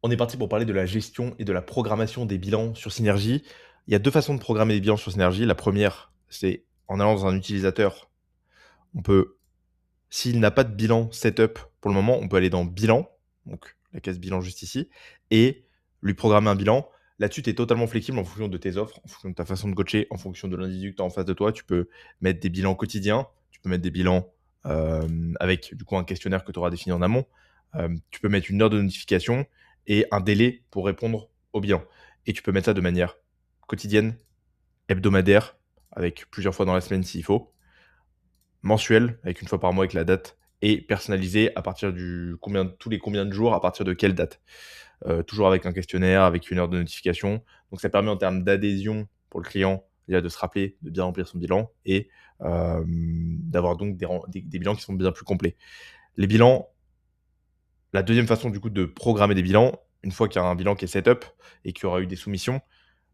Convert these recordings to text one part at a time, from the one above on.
On est parti pour parler de la gestion et de la programmation des bilans sur Synergy. Il y a 2 façons de programmer des bilans sur Synergy. La première, c'est en allant dans un utilisateur, on peut s'il n'a pas de bilan setup pour le moment, on peut aller dans bilan, donc la case bilan juste ici et lui programmer un bilan. Là-dessus, tu es totalement flexible en fonction de tes offres, en fonction de ta façon de coacher, en fonction de l'individu que tu as en face de toi. Tu peux mettre des bilans quotidiens, tu peux mettre des bilans, avec du coup un questionnaire que tu auras défini en amont. Tu peux mettre une heure de notification et un délai pour répondre au bilan et tu peux mettre ça de manière quotidienne, hebdomadaire, avec plusieurs fois dans la semaine s'il faut, mensuel, avec une fois par mois avec la date, et personnalisé à partir du tous les combien de jours, à partir de quelle date. Toujours avec un questionnaire, avec une heure de notification. Donc ça permet en termes d'adhésion pour le client, déjà de se rappeler de bien remplir son bilan et d'avoir donc des bilans qui sont bien plus complets. Les bilans, la deuxième façon du coup de programmer des bilans, une fois qu'il y a un bilan qui est setup et qu'il y aura eu des soumissions,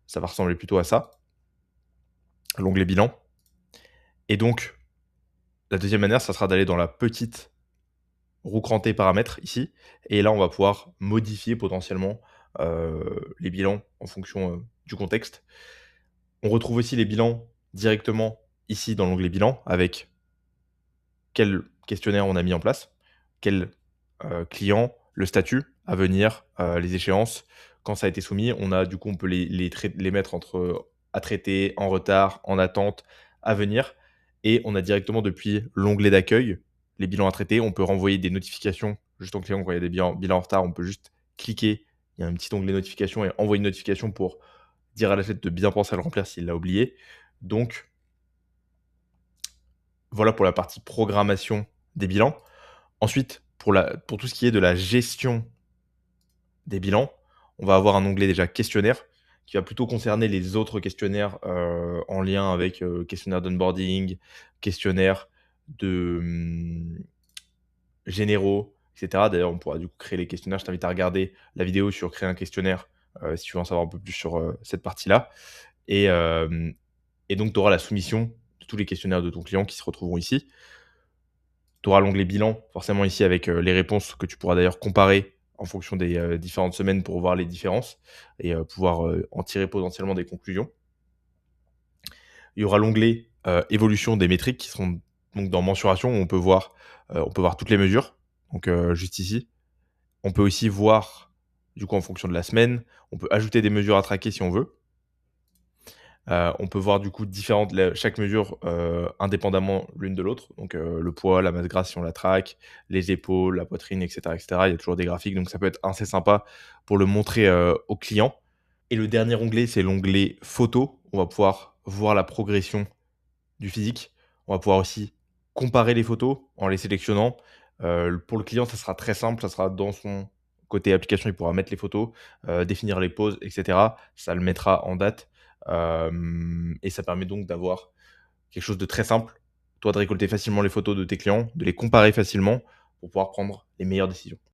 ça va ressembler plutôt à ça, l'onglet bilan. Et donc, la deuxième manière, ça sera d'aller dans la petite roue crantée paramètres ici. Et là, on va pouvoir modifier potentiellement les bilans en fonction du contexte. On retrouve aussi les bilans directement ici dans l'onglet bilan avec quel questionnaire on a mis en place, quel client, le statut à venir, les échéances. Quand ça a été soumis, on a du coup, on peut les mettre entre à traiter, en retard, en attente, à venir. Et on a directement depuis l'onglet d'accueil les bilans à traiter. On peut renvoyer des notifications juste au client quand il y a des bilans en retard. On peut juste cliquer, il y a un petit onglet notification et envoyer une notification pour dire à l'athlète de bien penser à le remplir s'il l'a oublié. Donc, voilà pour la partie programmation des bilans. Ensuite, pour tout ce qui est de la gestion des bilans, on va avoir un onglet déjà questionnaire qui va plutôt concerner les autres questionnaires en lien avec questionnaire d'onboarding, questionnaire de généraux, etc. D'ailleurs, on pourra du coup créer les questionnaires. Je t'invite à regarder la vidéo sur créer un questionnaire si tu veux en savoir un peu plus sur cette partie-là. Et, euh, et donc, tu auras la soumission de tous les questionnaires de ton client qui se retrouveront ici. Tu auras l'onglet bilan, forcément ici avec les réponses que tu pourras d'ailleurs comparer en fonction des différentes semaines pour voir les différences et pouvoir en tirer potentiellement des conclusions. Il y aura l'onglet évolution des métriques qui seront donc dans mensuration où on peut voir toutes les mesures, donc juste ici. On peut aussi voir, du coup, en fonction de la semaine, on peut ajouter des mesures à traquer si on veut. On peut voir du coup chaque mesure indépendamment l'une de l'autre. Donc le poids, la masse grasse si on la traque, les épaules, la poitrine, etc., etc. Il y a toujours des graphiques, donc ça peut être assez sympa pour le montrer au client. Et le dernier onglet, c'est l'onglet photo. On va pouvoir voir la progression du physique. On va pouvoir aussi comparer les photos en les sélectionnant. Pour le client, ça sera très simple. Ça sera dans son côté application, il pourra mettre les photos, définir les poses, etc. Ça le mettra en date. Et ça permet donc d'avoir quelque chose de très simple. Toi, de récolter facilement les photos de tes clients, de les comparer facilement pour pouvoir prendre les meilleures décisions.